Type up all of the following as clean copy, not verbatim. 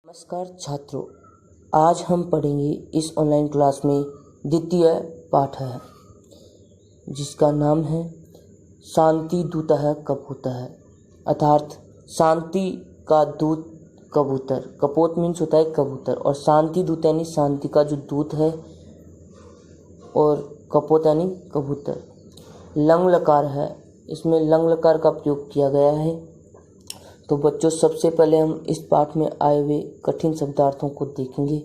नमस्कार छात्रों, आज हम पढ़ेंगे इस ऑनलाइन क्लास में द्वितीय पाठ है जिसका नाम है शांति दूतः कपोतः, अर्थात शांति का दूत कबूतर। कपोत मीन्स होता है कबूतर और शांति दूत यानी शांति का जो दूत है और कपोत यानी कबूतर। लंग लकार है, इसमें लंग लकार का प्रयोग किया गया है। तो बच्चों, सबसे पहले हम इस पाठ में आए हुए कठिन शब्दार्थों को देखेंगे।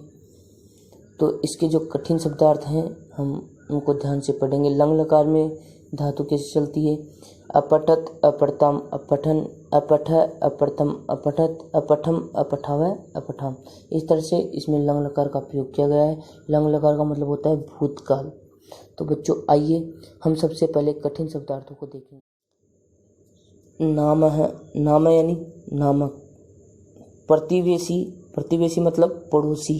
तो इसके जो कठिन शब्दार्थ हैं हम उनको ध्यान से पढ़ेंगे। लंग लकार में धातु कैसे चलती है? अपठत, अपठतम, अपठन, अपठ, अपठतम, अपठत, अपठम, अपठाव, अपठाम। इस तरह से इसमें लंग लकार का प्रयोग किया गया है। लंग लकार का मतलब होता है भूतकाल। तो बच्चों, आइए हम सबसे पहले कठिन शब्दार्थों को देखेंगे। नाम है, नाम यानी नामक। प्रतिवेशी, प्रतिवेशी मतलब पड़ोसी।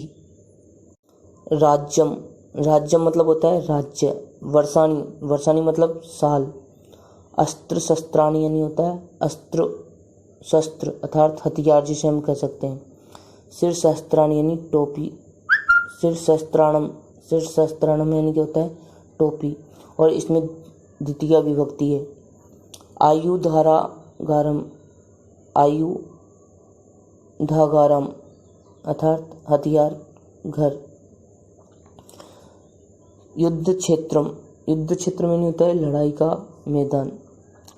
राज्यम, राज्यम मतलब होता है राज्य। वर्षाणी, वर्षाणी मतलब साल। अस्त्र शस्त्राणी यानी होता है अस्त्र शस्त्र अर्थात हथियार, जिसे हम कह सकते हैं। सिर शस्त्राणी यानी टोपी। सिर शस्त्राणम, सिर शस्त्राणम यानी क्या होता है? टोपी। और इसमें द्वितीय विभक्ति है। आयुधागारम, आयुधागारम अर्थात हथियार, घर। युद्ध क्षेत्रम, युद्ध क्षेत्र में नहीं होता है लड़ाई का मैदान।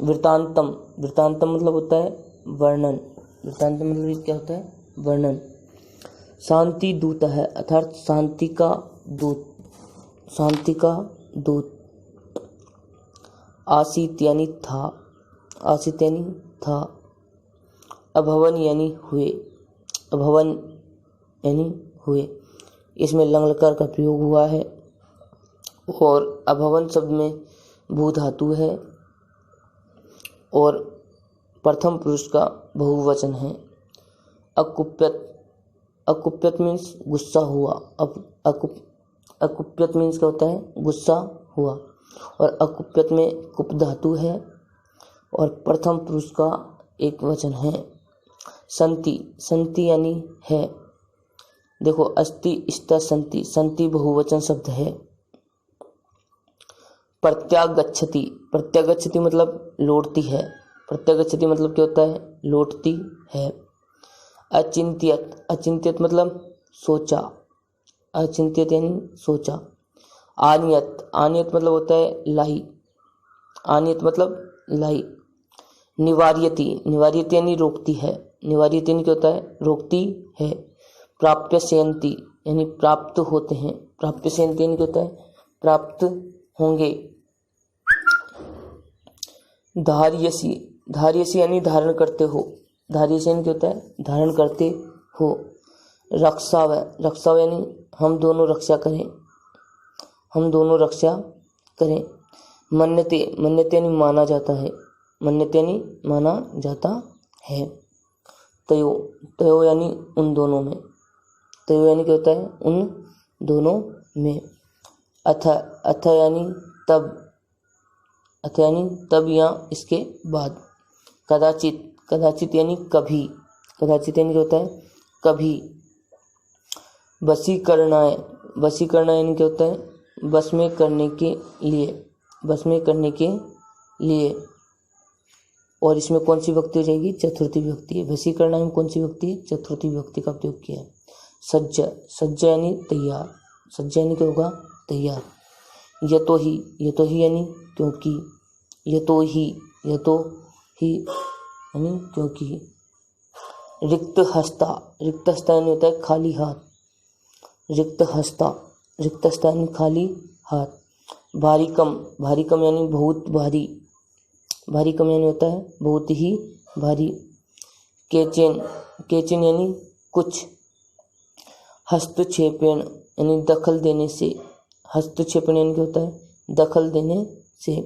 वृत्तांतम, वृत्तांतम मतलब होता है वर्णन। वृत्तांतम मतलब क्या होता है? वर्णन। शांति दूत है अर्थात शांति का दूत, शांति का दूत। आसीत यानी था, आसीत यानी था। अभवन यानी हुए, अभवन यानी हुए। इसमें लंग लकार का प्रयोग हुआ है और अभवन शब्द में भू धातु है और प्रथम पुरुष का बहुवचन है। अकुप्यत, अकुप्यत मीन्स गुस्सा हुआ। अकुप्यत मीन्स क्या होता है? गुस्सा हुआ। और अकुप्यत में कुप धातु है और प्रथम पुरुष का एक वचन है। संति, संति यानी है। देखो, अस्ति स्थ संति, संति बहुवचन शब्द है। प्रत्यागच्छति, प्रत्यागच्छति मतलब लौटती है। प्रत्यागच्छति मतलब क्या होता है? लौटती है। अचिंत्यत, अचिंत्यत मतलब सोचा। अचिंत्यत यानी सोचा। आनियत, आनियत मतलब होता है लाई। आनियत मतलब लाई। निवार्यति, निवार्यति यानी रोकती है। निवार्यति यानी क्या होता है? रोकती है। प्राप्यस्यन्ति यानी प्राप्त होते हैं। प्राप्यस्यन्ति यानी क्या होता है? प्राप्त होंगे। धार्यसी, धार्यसी यानी धारण करते हो। धार्यसी यानी क्या होता है? धारण करते हो। रक्षाव, रक्षाव यानी हम दोनों रक्षा करें, हम दोनों रक्षा करें। मन्यते, मन्यते यानी माना जाता है, मन्यते यानी माना जाता है। तयो, तयो यानी उन दोनों में। तयो यानी क्या होता है? उन दोनों में। अथ, अथ यानी तब, अथ यानी तब या इसके बाद। कदाचित, कदाचित यानी कभी। कदाचित यानी क्या होता है? कभी। वशीकरणाय, वशीकरणाय यानी क्या होता है? बस में करने के लिए, बस में करने के लिए। और इसमें कौन सी विभक्ति हो जाएगी? चतुर्थी विभक्ति है। वशीकरणाय में कौन सी विभक्ति है? चतुर्थी विभक्ति का प्रयोग किया है। सज्ज, सज्ज यानी तैयार। सज्ज यानी क्या होगा? तैयार। यतोहि, यतोहि यानी क्योंकि। यतोहि, यतोहि यानी क्योंकि। रिक्त हस्ता, रिक्त हस्ता यानी होता है खाली हाथ। रिक्त हस्ता, रिक्त हस्ता यानी खाली हाथ। भारीकम, भारीकम यानी बहुत भारी। भारीकम यानी होता है बहुत ही भारी। केचेन, केचेन यानी कुछ। हस्तक्षेपेण यानी दखल देने से। हस्तक्षेपण यानी क्या होता है? दखल देने से।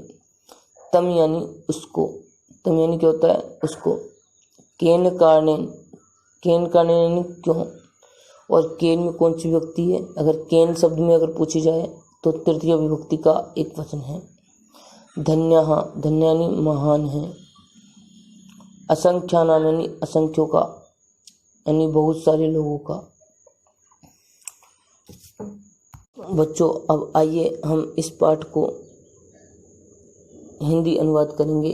तम यानी उसको, तम यानी क्या होता है? उसको। केन कारणेन, केन कारणेन यानी क्यों। और केन में कौन सी विभक्ति है? अगर केन शब्द में अगर पूछी जाए तो तृतीय विभक्ति का एक वचन है। धन्यः, धन्य यानी महान है। असंख्यानाम यानी असंख्यों का, यानी बहुत सारे लोगों का। बच्चों अब आइए हम इस पाठ को हिंदी अनुवाद करेंगे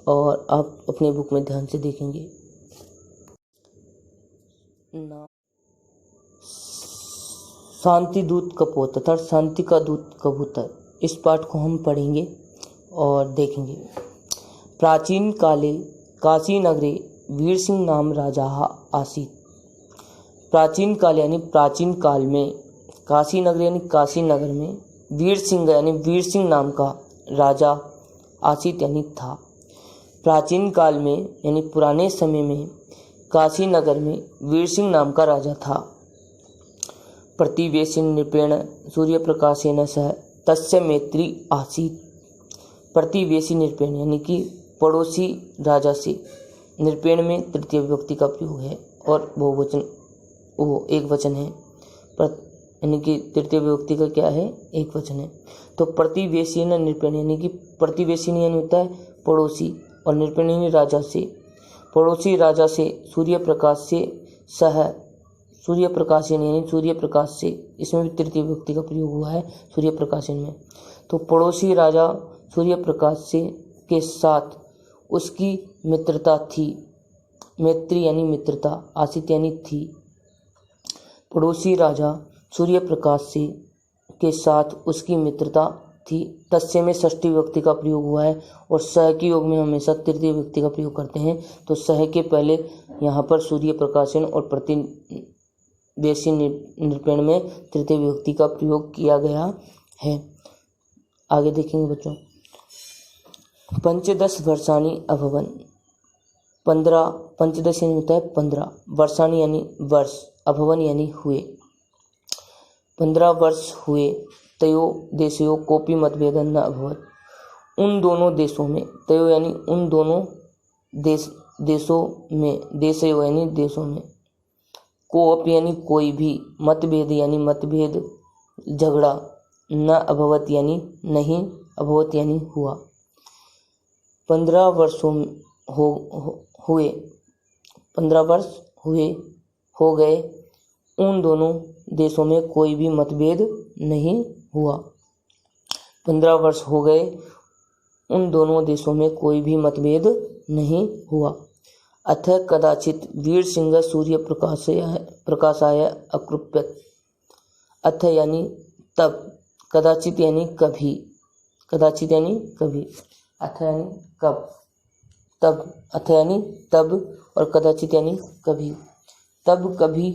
और आप अपने बुक में ध्यान से देखेंगे। शांति दूत कपोत अर्थात शांति का दूत कबूतर, इस पाठ को हम पढ़ेंगे और देखेंगे। प्राचीन काले काशी नगरे वीर सिंह नाम राजा आसीत। प्राचीन काल यानी प्राचीन काल में, काशी नगर यानी काशी नगर में, वीर सिंह यानी वीर सिंह नाम का राजा आसीत यानी था। प्राचीन काल में यानी पुराने समय में काशी नगर में वीर सिंह नाम का राजा था। प्रतिवेशी नृपेण सूर्य प्रकाशेन सह तस्य मैत्री आसीत। प्रतिवेशी नृपेण यानी कि पड़ोसी राजा से, नृपेण में तृतीय विभक्ति का प्रयोग है और बहुवचन वो एक वचन है, यानी कि तृतीय विभक्ति का क्या है, एक वचन है। तो प्रतिवेशी न नृपेण यानी कि प्रतिवेशी यानी होता है पड़ोसी और नृपेण यानी राजा से, पड़ोसी राजा से सूर्य प्रकाश से सह, सूर्य प्रकाशन यानी सूर्य प्रकाश से, इसमें भी तृतीय विभक्ति का प्रयोग हुआ है सूर्य प्रकाशन में। तो पड़ोसी राजा सूर्य प्रकाश से के साथ उसकी मित्रता थी। मैत्री यानी मित्रता, आसित यानी थी। पड़ोसी राजा सूर्य प्रकाश से के साथ उसकी मित्रता थी। तस्य में षष्ठी विभक्ति का प्रयोग हुआ है और सह के योग में हमेशा तृतीय विभक्ति का प्रयोग करते हैं। तो सह के पहले यहाँ पर सूर्य प्रकाशन और प्रतिवेशी नृपेण में तृतीय विभक्ति का प्रयोग किया गया है। आगे देखेंगे बच्चों। पंचदश वर्षाणि अभवन। 15, पंचदश यानी होता है 15, वर्षाणि यानी वर्ष, अभवन यानी हुए। 15 वर्ष हुए। तयो देशयो कोपी मतभेदन न अभवत। उन दोनों देशों में, तयो यानी उन दोनों देशों में, देशयो यानी देशों में, कोप यानी कोई भी, मतभेद यानी मतभेद, झगड़ा, न अभवत यानी नहीं, अभवत यानी हुआ। 15 वर्षों हुए, 15 वर्ष हुए, हो गए, उन दोनों देशों में कोई भी मतभेद नहीं हुआ। 15 वर्ष हो गए, उन दोनों देशों में कोई भी मतभेद नहीं हुआ। अथ कदाचित वीर सिंह सूर्य प्रकाशाय अकृप्यत। अथ यानी तब, कदाचित यानी कभी, कदाचित यानी कभी, अथ यानी कब, तब, अथ यानी तब और कदाचित यानी कभी। तब कभी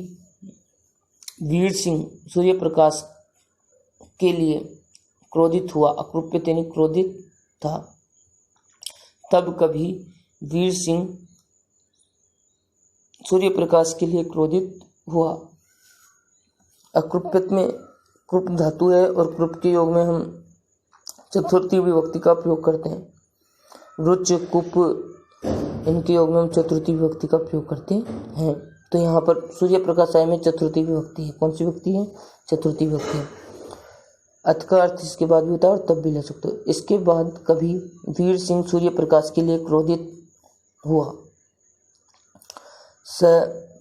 वीर सिंह सूर्य प्रकाश के लिए क्रोधित हुआ, अकृप्यत यानी क्रोधित था। तब कभी वीर सिंह सूर्य प्रकाश के लिए क्रोधित हुआ। अकृप्यत में कृप धातु है और कृप के योग में हम चतुर्थी विभक्ति का प्रयोग करते हैं। रुच, कुप, इनके योग में हम चतुर्थी विभक्ति का प्रयोग करते हैं। तो यहाँ पर सूर्य प्रकाशाय में चतुर्थी विभक्ति है। कौन सी विभक्ति है? चतुर्थी विभक्ति है। अथ का अर्थ इसके बाद भी होता है और तब भी ले सकते हो। इसके बाद कभी वीर सिंह सूर्य प्रकाश के लिए क्रोधित हुआ। स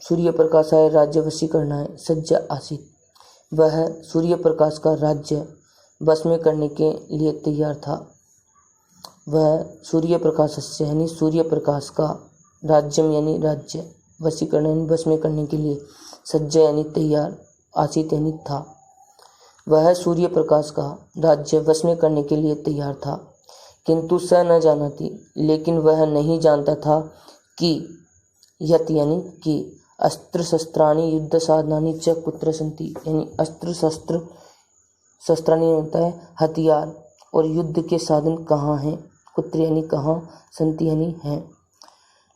सूर्य प्रकाशाय राज्य वशीकरणाय सज्ज आसीत। वह सूर्य प्रकाश का राज्य वश में करने के लिए तैयार था। वह सूर्य प्रकाशस्य यानी सूर्य प्रकाश का, राज्यम यानी राज्य, वशीकरण यानी वश में करने के लिए, सज्ज यानी तैयार, आसीत यानी था। वह सूर्य प्रकाश का राज्य वश में करने के लिए तैयार था। किंतु स न जानती, लेकिन वह नहीं जानता था कि यत यानी कि अस्त्र शस्त्राणि युद्ध साधनानि च कुत्र सन्ति, यानी अस्त्र शस्त्र, शस्त्राणि होता है हथियार, और युद्ध के साधन कहाँ हैं, कुत्र यानी कहाँ, सन्ति यानी हैं।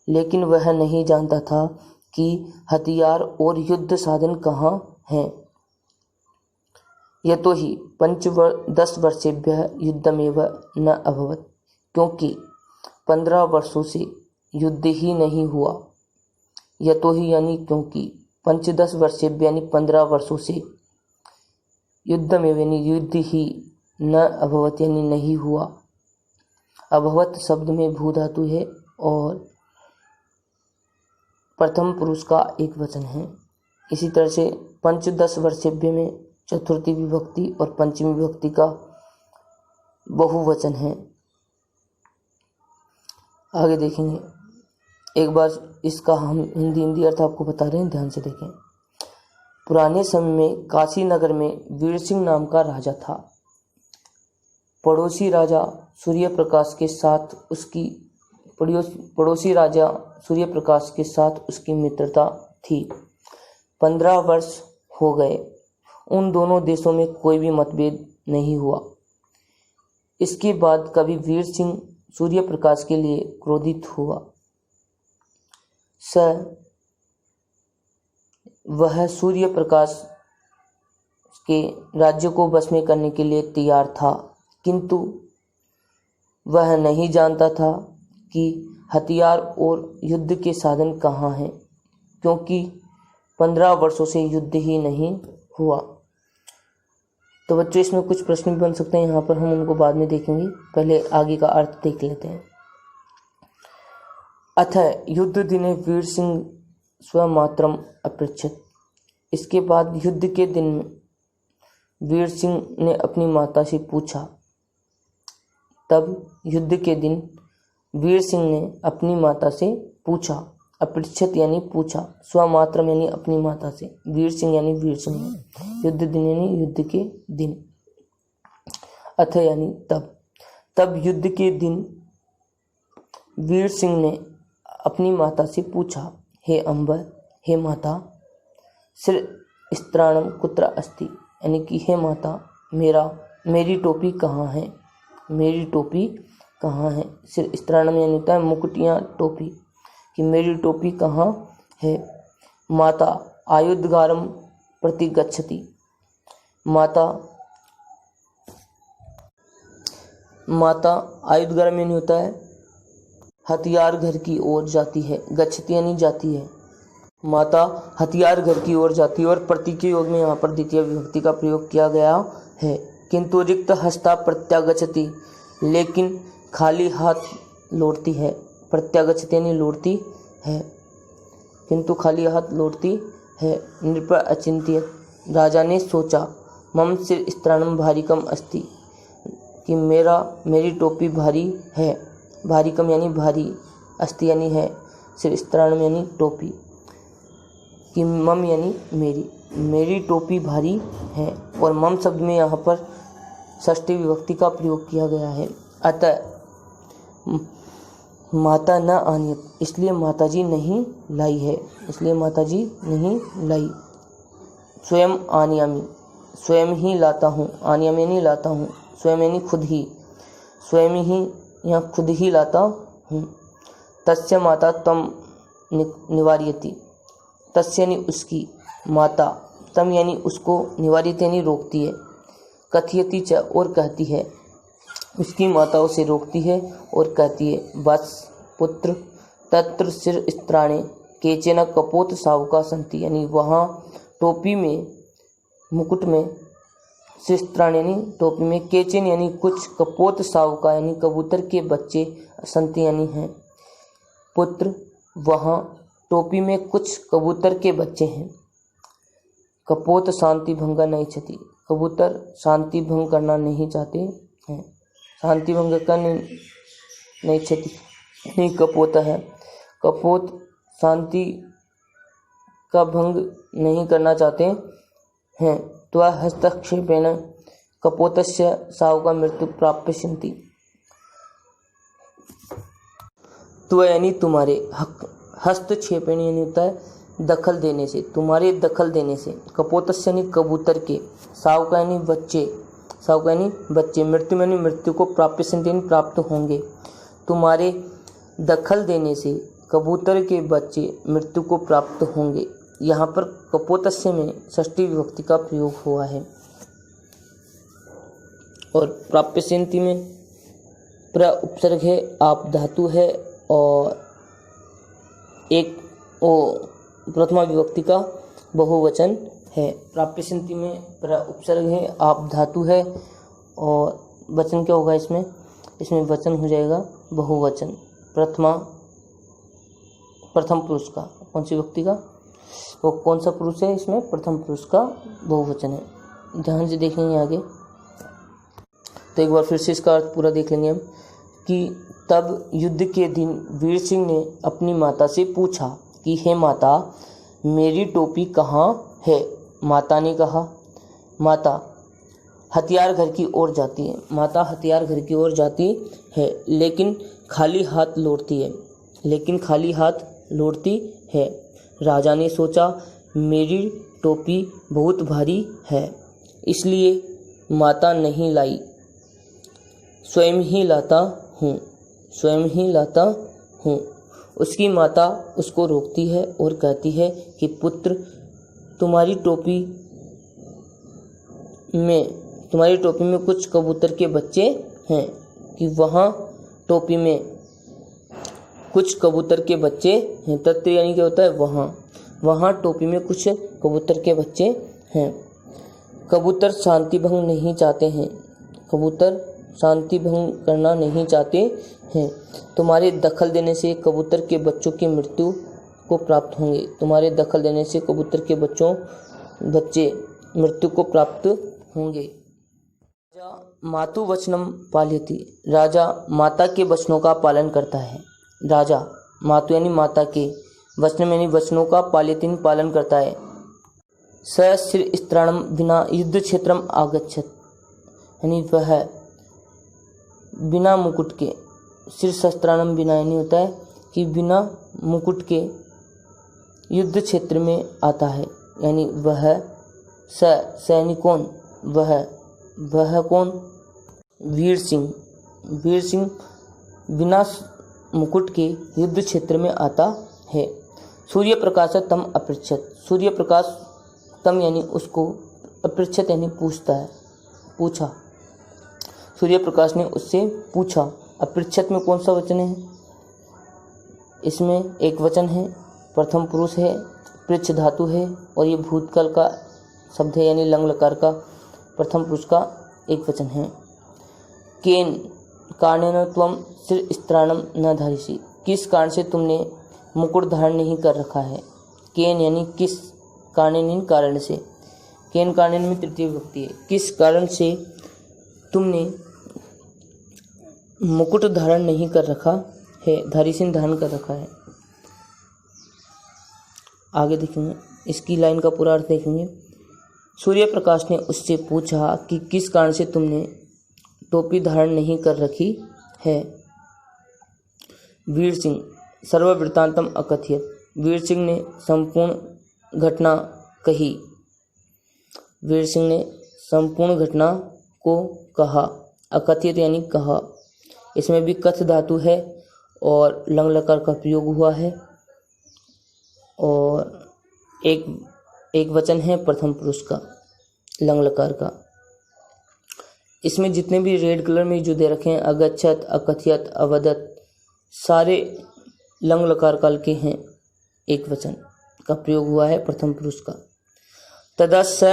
लेकिन वह नहीं जानता था कि हथियार और युद्ध साधन कहाँ हैं। यतो ही 10 वर्षेभ्यः युद्धमेव न अभवत्, क्योंकि 15 वर्षों से युद्ध ही नहीं हुआ। यतो ही यानी क्योंकि, 10 वर्षेभ्य यानी 15 वर्षों से, युद्धमेव यानी युद्ध ही, न अभवत यानी नहीं हुआ। अभवत शब्द में भू धातु है और प्रथम पुरुष का एक वचन है। इसी तरह से पंचदश वर्षेभ्य में चतुर्थी विभक्ति और पंचमी विभक्ति का बहुवचन है। आगे देखेंगे। एक बार इसका हम हिंदी अर्थ आपको बता रहे हैं, ध्यान से देखें। पुराने समय में काशी नगर में वीर सिंह नाम का राजा था। पड़ोसी राजा सूर्य प्रकाश के साथ उसकी मित्रता थी। 15 वर्ष हो गए, उन दोनों देशों में कोई भी मतभेद नहीं हुआ। इसके बाद कभी वीर सिंह सूर्य प्रकाश के लिए क्रोधित हुआ। वह सूर्य प्रकाश के राज्य को वश में करने के लिए तैयार था, किंतु वह नहीं जानता था कि हथियार और युद्ध के साधन कहाँ हैं, क्योंकि 15 वर्षों से युद्ध ही नहीं हुआ। तो बच्चों, इसमें कुछ प्रश्न भी बन सकते हैं, यहाँ पर हम उनको बाद में देखेंगे। पहले आगे का अर्थ देख लेते हैं। अतः युद्ध दिने वीर सिंह स्वमात्रम अपृच्छत। इसके बाद युद्ध के दिन वीर सिंह ने अपनी माता से पूछा। तब युद्ध के दिन वीर सिंह ने अपनी माता से पूछा। अपृच्छत यानी पूछा, स्वमात्रम यानी अपनी माता से, वीर सिंह यानी वीर सिंह, युद्ध दिन यानी युद्ध के दिन, अथ यानी तब युद्ध के दिन वीर सिंह ने अपनी माता से पूछा, हे अम्ब, हे माता, शिरस्त्राणम कुत्र अस्ति, यानी कि हे माता, मेरी टोपी कहाँ है, मेरी टोपी कहाँ है। शिरस्त्राणम यानी होता है मुकुट या टोपी, कि मेरी टोपी कहाँ है। माता आयुधगारम प्रति गच्छति, माता आयुधगारम यानी होता है हथियार घर की ओर जाती है। गच्छति यानी जाती है। माता हथियार घर की ओर जाती है, और प्रति के योग में यहाँ पर द्वितीय विभक्ति का प्रयोग किया गया है। किंतु रिक्त हस्ता प्रत्यागच्छति, लेकिन खाली हाथ लौटती है। प्रत्यागच्छति यानी लौटती है, किंतु खाली हाथ लौटती है। नृप अचिंत्य, राजा ने सोचा, मम शिरस्त्राणम भारिकम अस्ति, कि मेरी टोपी भारी है। भारिकम यानी भारी, अस्ति यानी है, शिरस्त्राणम यानी टोपी, कि मम यानी मेरी टोपी भारी है। और मम शब्द में यहाँ पर षष्ठी विभक्ति का प्रयोग किया गया है। अतः माता न आनियत, इसलिए माताजी नहीं लाई है, इसलिए माताजी नहीं लाई। स्वयं आनियामी, स्वयं ही लाता हूँ। आनियामी यानी लाता हूँ, स्वयं यानी खुद ही, स्वयं ही यहाँ खुद ही लाता हूँ। तस्य माता तम निवार्यति, तस्य यानी उसकी, माता तम यानी उसको, निवार्यति यानी रोकती है। कथयति च, और कहती है, उसकी माता उसे रोकती है और कहती है, वत्स पुत्र तत्र शिरस्त्राणे केचन कपोत सावका सन्ति, यानी वहाँ टोपी में, मुकुट में, शिरस्त्राणे यानी टोपी में, केचन यानी कुछ, कपोत सावका यानी कबूतर के बच्चे, सन्ति यानी हैं। पुत्र, वहाँ टोपी में कुछ कबूतर के बच्चे हैं। कपोत शांति भंग नहीं क्षति, कबूतर शांति भंग करना नहीं चाहते हैं। शांति भंग करना नहीं क्षति नहीं कपोत है। कपोत शांति का भंग नहीं करना चाहते हैं। तो हस्तक्षेपेण कपोतस्य सावका मृत्यु प्राप्स्यन्ति। तो यानी तुम्हारे, हस्तक्षेपेण यानी होता है दखल देने से, तुम्हारे दखल देने से। कपोतस्य यानी कबूतर के, सावका यानी बच्चे, सावका यानी बच्चे, मृत्यु यानी मृत्यु को, प्राप्स्यन्ति यानी प्राप्त होंगे। तुम्हारे दखल देने से कबूतर के बच्चे मृत्यु को प्राप्त होंगे। यहाँ पर कपोतस्य में षष्ठी विभक्ति का प्रयोग हुआ है। और प्राप्स्यन्ति में प्र उपसर्ग है, आप धातु है, और एक प्रथमा विभक्ति का बहुवचन है। प्राप्स्यन्ति में प्र उपसर्ग है, आप धातु है, और वचन क्या होगा इसमें वचन हो जाएगा बहुवचन, प्रथमा प्रथम पुरुष का। कौन सी व्यक्ति का? वो कौन सा पुरुष है इसमें? प्रथम पुरुष का बहुवचन है। ध्यान से देखेंगे आगे तो एक बार फिर से इसका अर्थ पूरा देख लेंगे हम कि तब युद्ध के दिन वीर सिंह ने अपनी माता से पूछा कि हे माता, मेरी टोपी कहाँ है? माता ने कहा, माता हथियार घर की ओर जाती है। माता हथियार घर की ओर जाती है लेकिन खाली हाथ लौटती है। राजा ने सोचा मेरी टोपी बहुत भारी है इसलिए माता नहीं लाई, स्वयं ही लाता हूँ। उसकी माता उसको रोकती है और कहती है कि पुत्र, तुम्हारी टोपी में कुछ कबूतर के बच्चे हैं कि वहाँ टोपी में कुछ कबूतर के बच्चे हैं। तत्र यानी क्या होता है? वहाँ टोपी में कुछ कबूतर के बच्चे हैं। कबूतर शांति भंग नहीं चाहते हैं। कबूतर शांति भंग करना नहीं चाहते हैं। तुम्हारे दखल देने से कबूतर के बच्चों की मृत्यु को प्राप्त होंगे। तुम्हारे दखल देने से कबूतर के बच्चे मृत्यु को प्राप्त होंगे। राजा मातु वचनम पालयति। राजा माता के वचनों का पालन करता है। राजा मातु यानी माता के, वचनम यानी वचनों का, पालयति पालन करता है। स शिरस्त्राणम बिना युद्ध क्षेत्रम आगच्छत यानी वह बिना मुकुट के, शिरस्त्राणम बिना यानी होता है कि बिना मुकुट के युद्ध क्षेत्र में आता है। यानी वह यानी कौन? वह कौन? वीर सिंह बिना मुकुट के युद्ध क्षेत्र में आता है। सूर्य प्रकाश तम अपृच्छत। सूर्य प्रकाश तम यानी उसको, अपृच्छत यानी पूछा। सूर्य प्रकाश ने उससे पूछा। अपृच्छत में कौन सा वचन है? इसमें एक वचन है, प्रथम पुरुष है, पृच्छ धातु है और ये भूतकाल का शब्द है यानी लंग लकार का प्रथम पुरुष का एक वचन है। केन कारणेन त्वं शिरस्त्राणम न धारिषि। किस कारण से तुमने मुकुट धारण नहीं कर रखा है? केन यानी किस, कारणेन कारण से। केन कारणेन में तृतीय विभक्ति है। किस कारण से तुमने मुकुट धारण नहीं कर रखा है? धारिषि धारण कर रखा है। आगे देखेंगे, इसकी लाइन का पूरा अर्थ देखेंगे। सूर्य प्रकाश ने उससे पूछा कि किस कारण से तुमने टोपी धारण नहीं कर रखी है? वीर सिंह सर्ववृत्तांतम अकथयत। वीर सिंह ने संपूर्ण घटना कही। वीर सिंह ने संपूर्ण घटना को कहा। अकथयत यानी कहा। इसमें भी कथ धातु है और लंग लकार का प्रयोग हुआ है और एक वचन है प्रथम पुरुष का, लंग लकार का। इसमें जितने भी रेड कलर में जो दे रखे हैं, अगच्छत, अकथयत, अवदत, सारे लंग लकार काल के हैं। एक वचन का प्रयोग हुआ है प्रथम पुरुष का। तदा स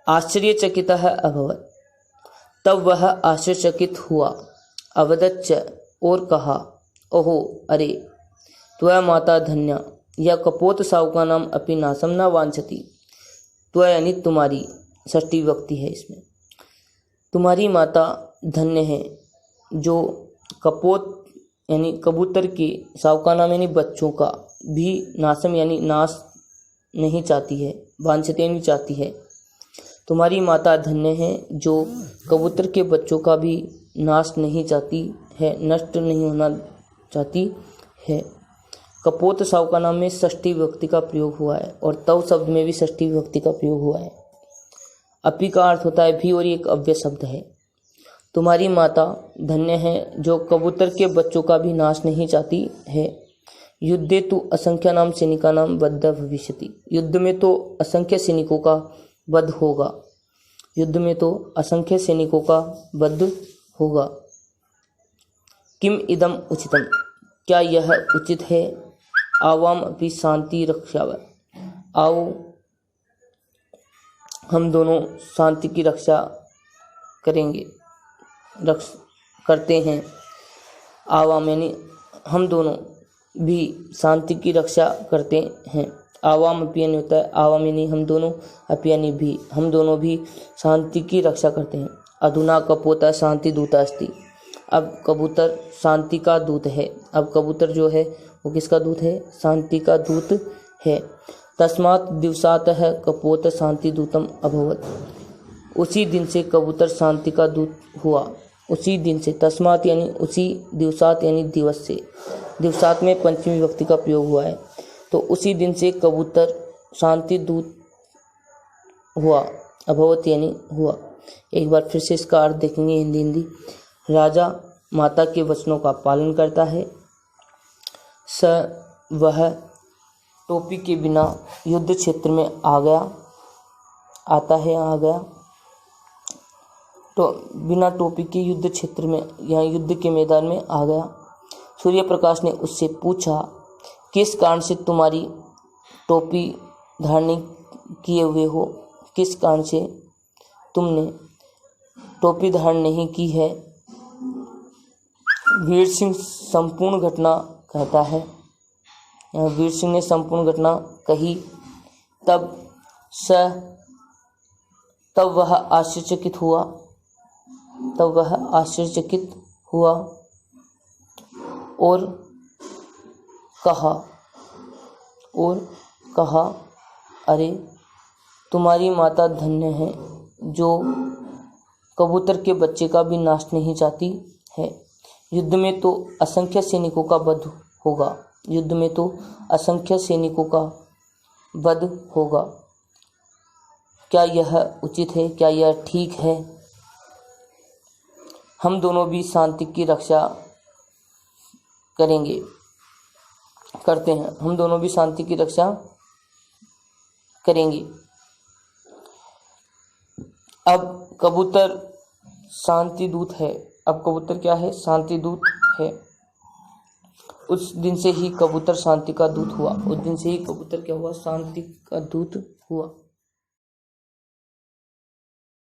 आश्चर्यचकितः अभवत्। तब वह आश्चर्यचकित हुआ। अवदच्च और कहा, ओहो अरे, त्वया माता धन्या या कपोत सावका नाम अपि नाशम न वांछति। त्वया यानी तुम्हारी, षष्ठी विभक्ति है इसमें। तुम्हारी माता धन्य है जो कपोत यानी कबूतर के, सावका नाम यानी बच्चों का, भी नाशम यानी नाश नहीं चाहती है, वांछते नहीं चाहती है। तुम्हारी माता धन्य है जो कबूतर के बच्चों का भी नाश नहीं चाहती है, नष्ट नहीं होना चाहती है। कपोत सावका नाम में षष्ठी विभक्ति का प्रयोग हुआ है और तव शब्द में भी षष्ठी विभक्ति का प्रयोग हुआ है। अपि का अर्थ होता है भी और एक अव्यय शब्द है। तुम्हारी माता धन्य है जो कबूतर के बच्चों का भी नाश नहीं चाहती है। युद्धे तु असंख्य नाम सैनिका नाम वध भविष्यति। युद्ध में तो असंख्य सैनिकों का वध होगा। युद्ध में तो असंख्य सैनिकों का वध होगा। किम इदम उचितम। क्या यह उचित है? आवाम अपनी शांति रक्षाव। आओ हम दोनों शांति की रक्षा करते हैं। आवाम यानी हम दोनों, भी शांति की रक्षा करते हैं। आवाम अपी यानी होता है आवाम यानी हम दोनों, अपी यानी भी, हम दोनों भी शांति की रक्षा करते हैं। अधुना कपोता शांति दूता अस्ति। अब कबूतर शांति का दूत है। अब कबूतर जो है वो किसका दूत है? शांति का दूत है। तस्मात् दिवसातः कपोत शांति दूतम अभवत्। उसी दिन से कबूतर शांति का दूत हुआ। उसी दिन से, तस्मात् यानी उसी, दिवसात यानी दिवस से, दिवसात में पंचमी विभक्ति का प्रयोग हुआ है। तो उसी दिन से कबूतर शांति दूत हुआ। अभवत यानी हुआ। एक बार फिर से इसका अर्थ देखेंगे हिंदी। राजा माता के वचनों का पालन करता है। वह टोपी के बिना युद्ध क्षेत्र में आ गया। तो बिना टोपी के युद्ध क्षेत्र में, यहाँ युद्ध के मैदान में आ गया। सूर्य प्रकाश ने उससे पूछा, किस कारण से तुम्हारी टोपी धारण किए हुए हो? किस कारण से तुमने टोपी धारण नहीं की है? वीर सिंह संपूर्ण घटना कहता है। यहाँ वीर सिंह ने संपूर्ण घटना कही। तब वह आश्चर्यचकित हुआ और कहा, अरे तुम्हारी माता धन्य है जो कबूतर के बच्चे का भी नाश नहीं चाहती है। युद्ध में तो असंख्य सैनिकों का वध होगा। क्या यह उचित है? क्या यह ठीक है? हम दोनों भी शांति की रक्षा करेंगे। अब कबूतर शांति दूत है। अब कबूतर क्या है? शांति दूत है। उस दिन से ही कबूतर शांति का दूत हुआ। उस दिन से ही कबूतर क्या हुआ? शांति का दूत हुआ।